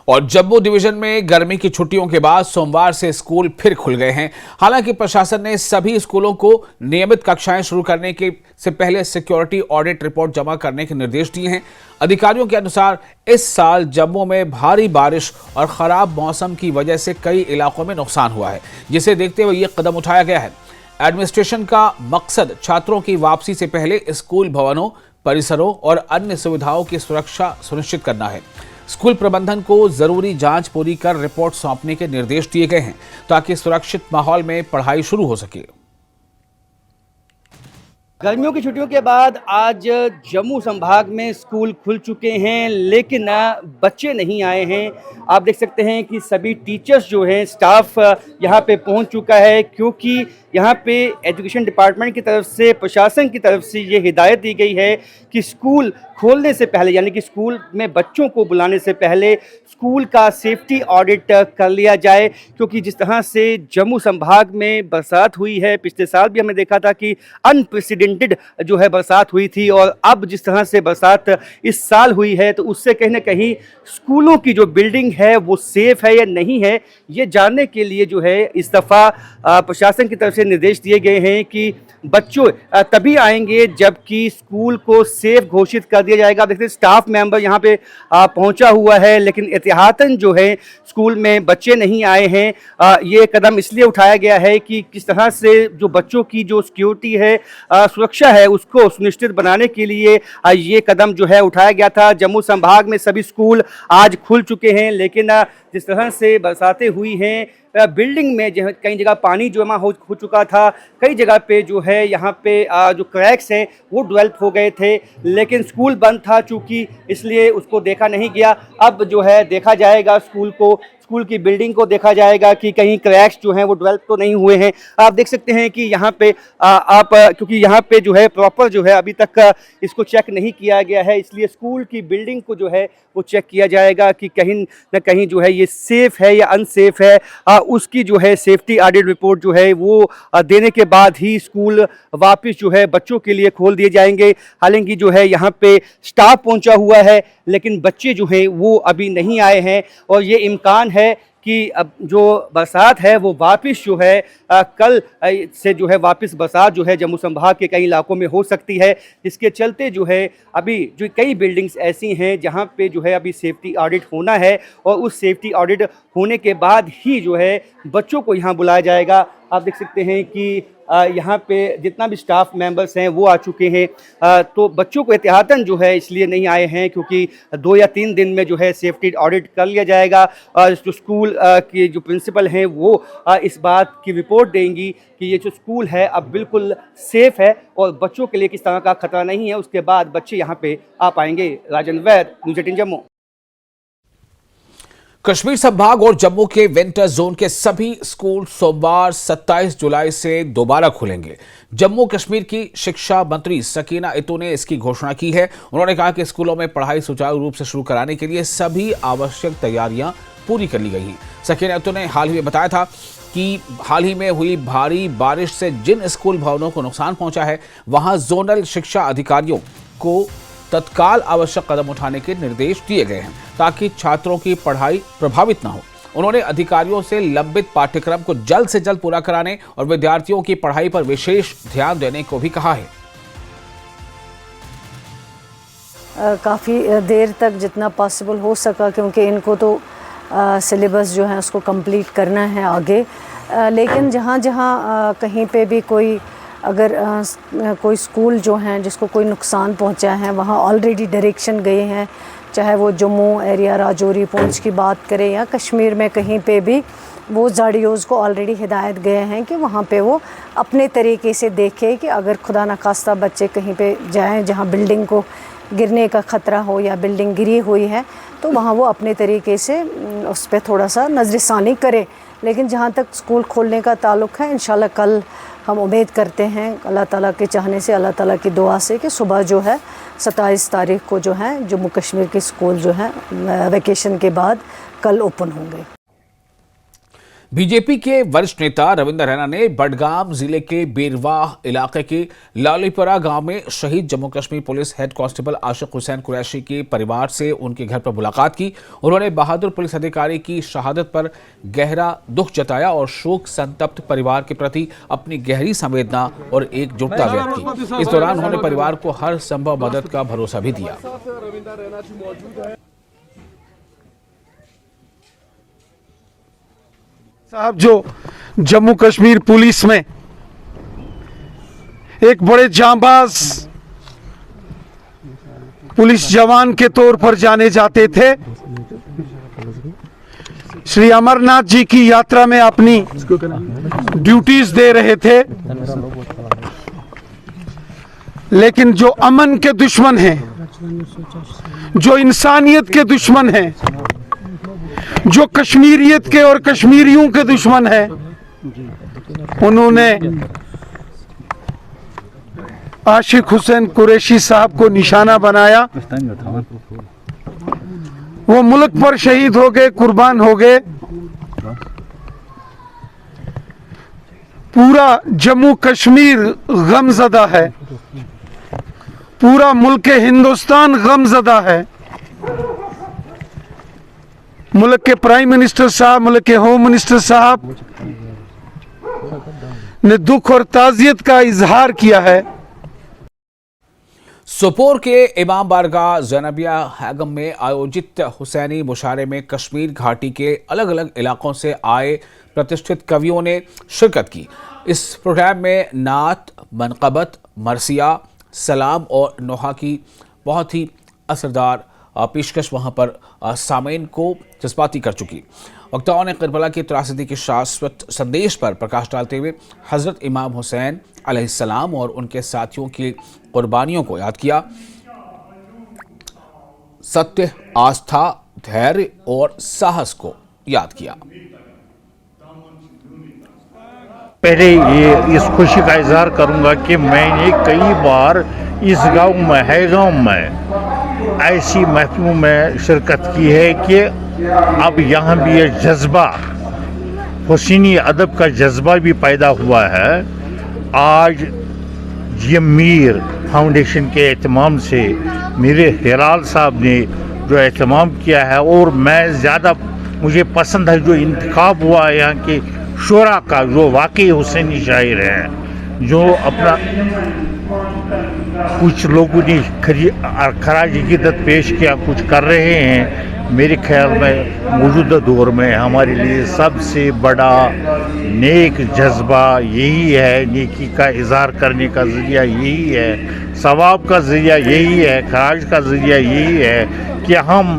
और जम्मू डिवीजन में गर्मी की छुट्टियों के बाद सोमवार से स्कूल फिर खुल गए हैं। हालांकि प्रशासन ने सभी स्कूलों को नियमित कक्षाएं शुरू करने के से पहले सिक्योरिटी ऑडिट रिपोर्ट जमा करने के निर्देश दिए हैं। अधिकारियों के अनुसार इस साल जम्मू में भारी बारिश और खराब मौसम की वजह से कई इलाकों में नुकसान हुआ है, जिसे देखते हुए यह कदम उठाया गया है। एडमिनिस्ट्रेशन का मकसद छात्रों की वापसी से पहले स्कूल भवनों, परिसरों और अन्य सुविधाओं की सुरक्षा सुनिश्चित करना है। स्कूल प्रबंधन को जरूरी जांच पूरी कर रिपोर्ट सौंपने के निर्देश दिए गए हैं ताकि सुरक्षित माहौल में पढ़ाई शुरू हो सके। गर्मियों की छुट्टियों के बाद आज जम्मू संभाग में स्कूल खुल चुके हैं, लेकिन बच्चे नहीं आए हैं। आप देख सकते हैं कि सभी टीचर्स जो हैं, स्टाफ यहां पे पहुंच चुका है, क्योंकि यहां पे एजुकेशन डिपार्टमेंट की तरफ से, प्रशासन की तरफ से ये हिदायत दी गई है कि स्कूल खोलने से पहले, यानी कि स्कूल में बच्चों को बुलाने से पहले स्कूल का सेफ्टी ऑडिट कर लिया जाए। क्योंकि जिस तरह से जम्मू संभाग में बरसात हुई है, पिछले साल भी हमने देखा था कि अनप्रेसिडेंटेड जो है बरसात हुई थी, और अब जिस तरह से बरसात इस साल हुई है, तो उससे कहीं ना कहीं स्कूलों की जो बिल्डिंग है वो सेफ है या नहीं है, ये जानने के लिए जो है इस दफ़ा प्रशासन की तरफ से निर्देश दिए गए हैं कि बच्चों तभी आएंगे जबकि स्कूल को सेफ घोषित कर दिया जाएगा। देखते हैं स्टाफ मेंबर यहाँ पे पहुंचा हुआ है, लेकिन एहतियातन जो है स्कूल में बच्चे नहीं आए हैं। ये कदम इसलिए उठाया गया है कि किस तरह से जो बच्चों की जो सिक्योरिटी है, सुरक्षा है, उसको सुनिश्चित बनाने के लिए ये कदम जो है उठाया गया था। जम्मू संभाग में सभी स्कूल आज खुल चुके हैं, लेकिन जिस तरह से बरसातें हुई हैं, बिल्डिंग में जो कई जगह पानी जमा हो चुका था, कई जगह पे जो है यहाँ पे जो क्रैक्स हैं वो डेवलप हो गए थे, लेकिन स्कूल बंद था चूँकि, इसलिए उसको देखा नहीं गया। अब जो है देखा जाएगा स्कूल की बिल्डिंग को देखा जाएगा कि कहीं क्रैक्स जो हैं वो डेवलप तो नहीं हुए हैं। आप देख सकते हैं कि यहाँ पे क्योंकि यहाँ पे जो है प्रॉपर जो है अभी तक इसको चेक नहीं किया गया है, इसलिए स्कूल की बिल्डिंग को जो है वो चेक किया जाएगा कि कहीं ना कहीं जो है ये सेफ़ है या अनसेफ है। उसकी जो है सेफ्टी ऑडिट रिपोर्ट जो है वो देने के बाद ही स्कूल वापस जो है बच्चों के लिए खोल दिए जाएंगे। हालांकि जो है यहाँ पे स्टाफ पहुँचा हुआ है, लेकिन बच्चे जो हैं वो अभी नहीं आए हैं, और ये इम्कान है कि अब जो बरसात है वो वापस जो है कल से जो है वापस बरसात जो है जम्मू संभाग के कई इलाकों में हो सकती है। इसके चलते जो है अभी जो कई बिल्डिंग्स ऐसी हैं जहां पे जो है अभी सेफ्टी ऑडिट होना है, और उस सेफ्टी ऑडिट होने के बाद ही जो है बच्चों को यहां बुलाया जाएगा। आप देख सकते हैं कि यहाँ पे जितना भी स्टाफ मेंबर्स हैं वो आ चुके हैं। तो बच्चों को एहतियातन जो है इसलिए नहीं आए हैं क्योंकि 2 या 3 दिन में जो है सेफ्टी ऑडिट कर लिया जाएगा। जो स्कूल के जो प्रिंसिपल हैं वो इस बात की रिपोर्ट देंगी कि ये जो स्कूल है अब बिल्कुल सेफ़ है और बच्चों के लिए किस तरह का खतरा नहीं है। उसके बाद बच्चे यहाँ पे आ पाएंगे। राजन वैद, न्यूज़ 18 जम्मू। कश्मीर संभाग और जम्मू के विंटर जोन के सभी स्कूल सोमवार 27 जुलाई से दोबारा खुलेंगे। जम्मू कश्मीर की शिक्षा मंत्री सकीना इतू ने इसकी घोषणा की है। उन्होंने कहा कि स्कूलों में पढ़ाई सुचारू रूप से शुरू कराने के लिए सभी आवश्यक तैयारियां पूरी कर ली गई हैं। सकीना इतू ने हाल ही में बताया था कि हाल ही में हुई भारी बारिश से जिन स्कूल भवनों को नुकसान पहुंचा है, वहां जोनल शिक्षा अधिकारियों को तत्काल आवश्यक कदम उठाने के निर्देश दिए गए हैं ताकि छात्रों की पढ़ाई प्रभावित न हो। उन्होंने अधिकारियों से लंबित पाठ्यक्रम को जल्द से जल्द पूरा कराने और विद्यार्थियों की पढ़ाई पर विशेष ध्यान देने को भी कहा है। काफ़ी देर तक जितना पॉसिबल हो सका, क्योंकि इनको तो सिलेबस जो है उसको कंप्लीट करना है आगे। लेकिन जहाँ जहाँ कहीं पे भी कोई अगर कोई स्कूल जो हैं जिसको कोई नुकसान पहुंचा है, वहाँ ऑलरेडी डायरेक्शन गए हैं, चाहे वो जम्मू एरिया, राजौरी, पुंछ की बात करें या कश्मीर में कहीं पे भी, वो जाडियोज़ को ऑलरेडी हिदायत गए हैं कि वहाँ पे वो अपने तरीके से देखें कि अगर खुदा न खास्ता बच्चे कहीं पे जाएं जहाँ बिल्डिंग को गिरने का ख़तरा हो या बिल्डिंग गिरी हुई है, तो वहाँ वो अपने तरीके से उस पर थोड़ा सा नज़रसानी करें। लेकिन जहाँ तक स्कूल खोलने का ताल्लुक़ है, इंशाल्लाह कल हम उम्मीद करते हैं अल्लाह ताला के चाहने से, अल्लाह ताला की दुआ से, कि सुबह जो है 27 तारीख को जो है जम्मू कश्मीर के स्कूल जो है वैकेशन के बाद कल ओपन होंगे। बीजेपी के वरिष्ठ नेता रविंद्र रैना ने बडगाम जिले के बेरवाह इलाके के लालीपुरा गांव में शहीद Jammu Kashmir police head constable Ashiq Hussain Qureshi के परिवार से उनके घर पर मुलाकात की। उन्होंने बहादुर पुलिस अधिकारी की शहादत पर गहरा दुख जताया और शोक संतप्त परिवार के प्रति अपनी गहरी संवेदना और एकजुटता व्यक्त की। इस दौरान उन्होंने परिवार को हर संभव मदद का भरोसा भी दिया। साहब जो जम्मू कश्मीर पुलिस में एक बड़े जांबाज पुलिस जवान के तौर पर जाने जाते थे, श्री अमरनाथ जी की यात्रा में अपनी ड्यूटीज दे रहे थे, लेकिन जो अमन के दुश्मन हैं, जो इंसानियत के दुश्मन हैं, जो कश्मीरियत के और कश्मीरियों के दुश्मन हैं, उन्होंने आशिक हुसैन कुरैशी साहब को निशाना बनाया। वो मुल्क पर शहीद हो गए, कुर्बान हो गए। पूरा जम्मू कश्मीर गमज़दा है, पूरा मुल्क हिंदुस्तान गमज़दा है। मुल्क के प्राइम मिनिस्टर साहब, मुल्क के होम मिनिस्टर साहब ने दुख और ताज़ियत का इजहार किया है। सोपोर के इमाम बारगाह ज़ैनबिया हैगम में आयोजित हुसैनी मुशायरे में कश्मीर घाटी के अलग अलग इलाकों से आए प्रतिष्ठित कवियों ने शिरकत की। इस प्रोग्राम में नात, मनक़बत, मरसिया, सलाम और नोहा की बहुत ही असरदार पेशकश वहां पर सामीन को जज्बाती कर चुकी। वक्ताओं ने करबला की त्रासदी के शाश्वत संदेश पर प्रकाश डालते हुए हज़रत इमाम हुसैन अलैहिस्सलाम और उनके साथियों की कुर्बानियों को याद किया। सत्य, आस्था, धैर्य और साहस को याद किया। पहले ये इस खुशी का इजहार करूंगा कि मैंने कई बार इस गांव में हैगाम में ऐसी महफिलों में शिरकत की है कि अब यहाँ भी ये जज्बा, हुसैनी अदब का जज्बा भी पैदा हुआ है। आज जी मीर फाउंडेशन के एहतमाम से मेरे हिलाल साहब ने जो एहतमाम किया है, और मैं ज़्यादा मुझे पसंद है जो इंतखाब हुआ है यहाँ के शुरा का, जो वाकई हुसैनी शायर हैं, जो अपना कुछ लोगों ने खराज अकीदत पेश किया, कुछ कर रहे हैं। मेरे ख्याल में मौजूदा दौर में हमारे लिए सबसे बड़ा नेक जज्बा यही है, नेकी का इजहार करने का ज़रिया यही है, सवाब का ज़रिया यही है, खराज का ज़रिया यही है कि हम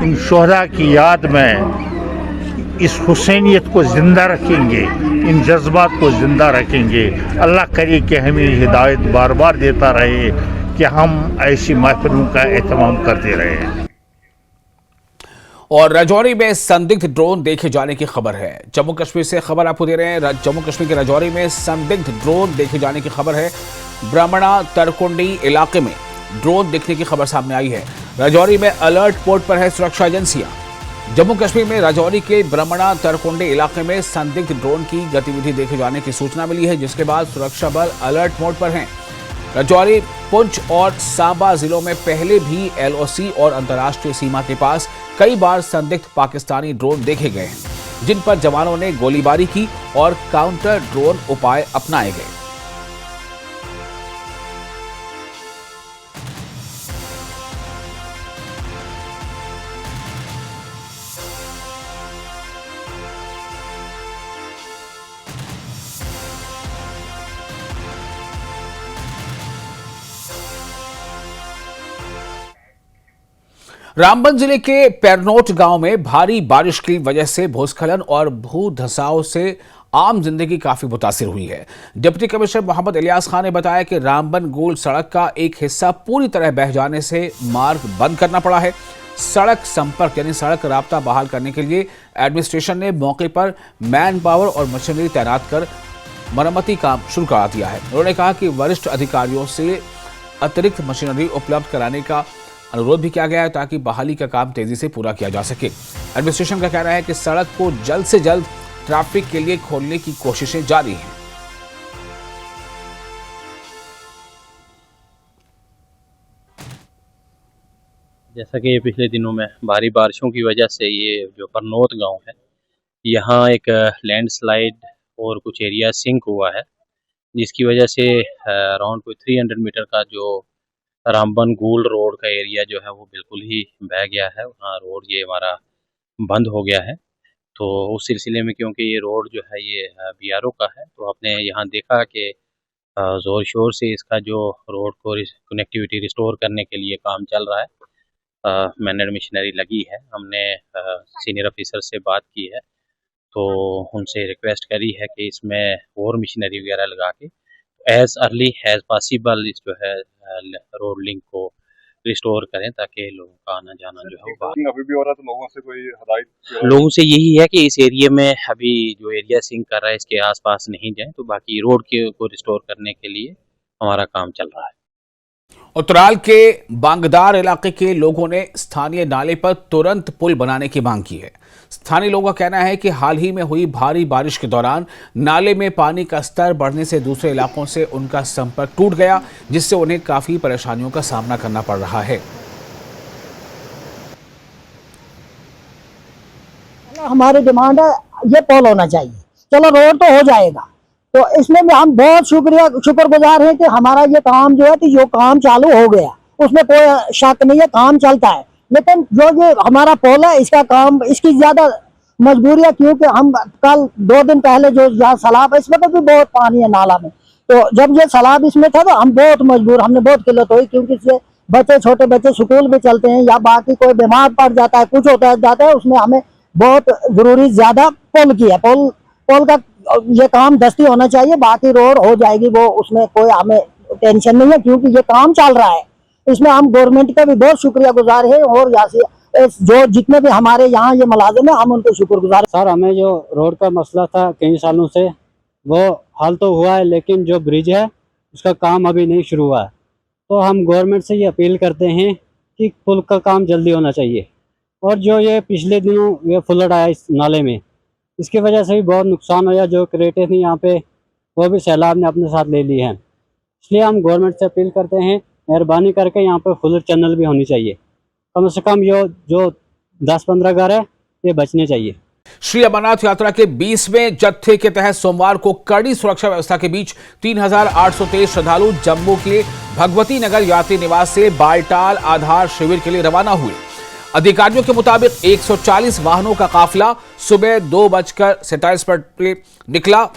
इन शोहदा की याद में इस हुसैनियत को ज़िंदा रखेंगे, इन जज्बात को ज़िंदा रखेंगे। अल्लाह करे कि हमें हिदायत बार बार देता रहे कि हम ऐसी महफिलों का एहतमाम करते रहें। और राजौरी में संदिग्ध ड्रोन देखे जाने की खबर है। जम्मू कश्मीर से खबर आपको दे रहे हैं। जम्मू कश्मीर के राजौरी में संदिग्ध ड्रोन देखे जाने की खबर है। ब्राह्मणा तरकुंडी इलाके में ड्रोन दिखने की खबर सामने आई है। राजौरी में अलर्ट मोड पर है सुरक्षा एजेंसियां। जम्मू कश्मीर में राजौरी के ब्राह्मणा तरकुंडी इलाके में संदिग्ध ड्रोन की गतिविधि देखे जाने की सूचना मिली है, जिसके बाद सुरक्षा बल अलर्ट मोड पर हैं। राजौरी, पुंछ और सांबा जिलों में पहले भी LOC और अंतर्राष्ट्रीय सीमा के पास कई बार संदिग्ध पाकिस्तानी ड्रोन देखे गए हैं, जिन पर जवानों ने गोलीबारी की और काउंटर ड्रोन उपाय अपनाए गए। रामबन जिले के पैरनोट गांव में भारी बारिश की वजह से भूस्खलन और भू धसाव से आम जिंदगी काफी मुतासिर हुई है। डिप्टी कमिश्नर मोहम्मद इलियास खान ने बताया कि रामबन गोल सड़क का एक हिस्सा पूरी तरह बह जाने से मार्ग बंद करना पड़ा है। सड़क संपर्क यानी सड़क राब्ता बहाल करने के लिए एडमिनिस्ट्रेशन ने मौके पर मैन पावर और मशीनरी तैनात कर मरम्मती काम शुरू करा दिया है। उन्होंने कहा कि वरिष्ठ अधिकारियों से अतिरिक्त मशीनरी उपलब्ध कराने का अनुरोध भी किया गया है ताकि बहाली का काम तेजी से पूरा किया जा सके। एडमिनिस्ट्रेशन का कहना है कि सड़क को जल्द से जल्द ट्रैफिक के लिए खोलने की कोशिशें जारी हैं। जैसा कि पिछले दिनों में भारी बारिशों की वजह से ये जो परनौत गांव है, यहाँ एक लैंडस्लाइड और कुछ एरिया सिंक हुआ है, जिसकी वजह से अराउंड कोई 300 मीटर का जो रामबन गोल्ड रोड का एरिया जो है वो बिल्कुल ही बह गया है। वहाँ रोड ये हमारा बंद हो गया है। तो उस सिलसिले में, क्योंकि ये रोड जो है ये BRO का है, तो आपने यहाँ देखा कि ज़ोर शोर से इसका जो रोड को कनेक्टिविटी रिस्टोर करने के लिए काम चल रहा है। मैनेड मशीनरी लगी है। हमने सीनियर ऑफिसर से बात की है, तो उनसे रिक्वेस्ट करी है कि इसमें और मशीनरी वगैरह लगा के एज अर्ली एज पॉसिबल इस जो है रोड लिंक को रिस्टोर करें, ताकि लोगों का आना जाना जो है वो अभी भी हो रहा है। तो लोगों से कोई हदायत लोगों से यही है कि इस एरिया में अभी जो एरिया सिंक कर रहा है इसके आसपास नहीं जाएं, तो बाकी रोड के को रिस्टोर करने के लिए हमारा काम चल रहा है। उत्तराल के बांगदार इलाके के लोगों ने स्थानीय नाले पर तुरंत पुल बनाने की मांग की है। स्थानीय लोगों का कहना है कि हाल ही में हुई भारी बारिश के दौरान नाले में पानी का स्तर बढ़ने से दूसरे इलाकों से उनका संपर्क टूट गया, जिससे उन्हें काफी परेशानियों का सामना करना पड़ रहा है। हमारी डिमांड है ये पुल होना चाहिए। चलो रोड तो हो जाएगा, तो इसमें भी हम बहुत शुक्रगुजार हैं कि हमारा ये काम जो है कि जो काम चालू हो गया, उसमें कोई शक नहीं है, काम चलता है। लेकिन जो ये हमारा पुल है इसका काम, इसकी ज्यादा मजबूरी है, क्योंकि हम कल 2 दिन पहले जो यहाँ सैलाब है, इस वक्त भी बहुत पानी है नाला में, तो जब ये सैलाब इसमें था तो हम बहुत मजबूर, हमने बहुत किल्लत हुई, क्योंकि इससे बच्चे, छोटे बच्चे स्कूल में चलते हैं या बाकी कोई बीमार पड़ जाता है, कुछ होता जाता है, उसमें हमें बहुत जरूरी ज्यादा पुल की है। पुल का ये काम दस्ती होना चाहिए, बाकी रोड हो जाएगी, वो उसमें कोई हमें टेंशन नहीं है, क्योंकि ये काम चल रहा है। इसमें हम गवर्नमेंट का भी बहुत शुक्रिया गुजार है, और यहाँ से जो जितने भी हमारे यहाँ ये मुलाजिम है हम उनको शुक्रगुजार। सर, हमें जो रोड का मसला था कई सालों से, वो हल तो हुआ है, लेकिन जो ब्रिज है उसका काम अभी नहीं शुरू हुआ है। तो हम गवर्नमेंट से ये अपील करते हैं कि पुल का काम जल्दी होना चाहिए। और जो ये पिछले दिनों ये फ्लड आया इस नाले में, इसकी वजह से भी बहुत नुकसान हुआ। जो क्रेटें थी यहाँ पे वो भी सैलाब ने अपने साथ ले ली हैं। इसलिए हम गवर्नमेंट से अपील करते हैं, मेहरबानी करके यहाँ पे फ्लड चैनल भी होनी चाहिए। कम से कम ये जो 10-15 घर है ये बचने चाहिए। श्री अमरनाथ यात्रा के 20वें जत्थे के तहत सोमवार को कड़ी सुरक्षा व्यवस्था के बीच 3823 श्रद्धालु जम्मू के भगवती नगर यात्री निवास से बालटाल आधार शिविर के लिए रवाना हुए। अधिकारियों के मुताबिक 140 वाहनों का काफिला सुबह 2:27 पर निकला,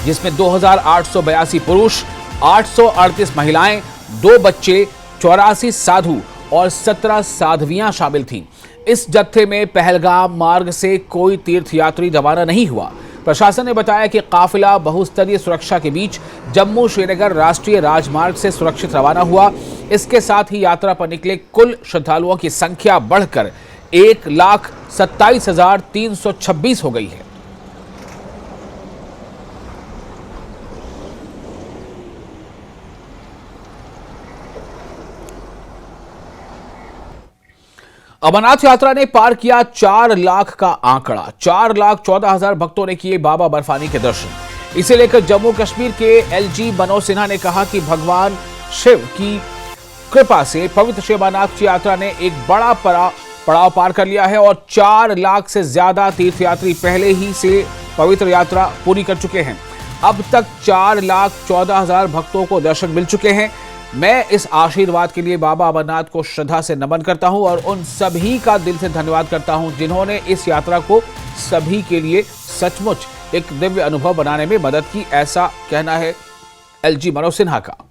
जिसमें 2882 पुरुष, 838 महिलाएं, 2 बच्चे, 84 साधु और 17 साध्वियां शामिल थीं। इस जत्थे में पहलगाम मार्ग से कोई तीर्थयात्री रवाना नहीं हुआ। प्रशासन ने बताया कि काफिला बहुस्तरीय सुरक्षा के बीच जम्मू श्रीनगर राष्ट्रीय राजमार्ग से सुरक्षित रवाना हुआ। इसके साथ ही यात्रा पर निकले कुल श्रद्धालुओं की संख्या बढ़कर 1,27,326 हो गई है। अमरनाथ यात्रा ने पार किया 4 लाख का आंकड़ा। 4,14,000 भक्तों ने किए बाबा बर्फानी के दर्शन। इसे लेकर जम्मू कश्मीर के LG मनोज सिन्हा ने कहा कि भगवान शिव की कृपा से पवित्र श्री अमरनाथ की यात्रा ने एक बड़ा पड़ाव पार कर लिया है और 4 लाख से ज्यादा तीर्थयात्री पहले ही से पवित्र यात्रा पूरी कर चुके हैं। अब तक 4,14,000 भक्तों को दर्शन मिल चुके हैं। मैं इस आशीर्वाद के लिए बाबा अमरनाथ को श्रद्धा से नमन करता हूं और उन सभी का दिल से धन्यवाद करता हूं जिन्होंने इस यात्रा को सभी के लिए सचमुच एक दिव्य अनुभव बनाने में मदद की। ऐसा कहना है LG मनोज सिन्हा का।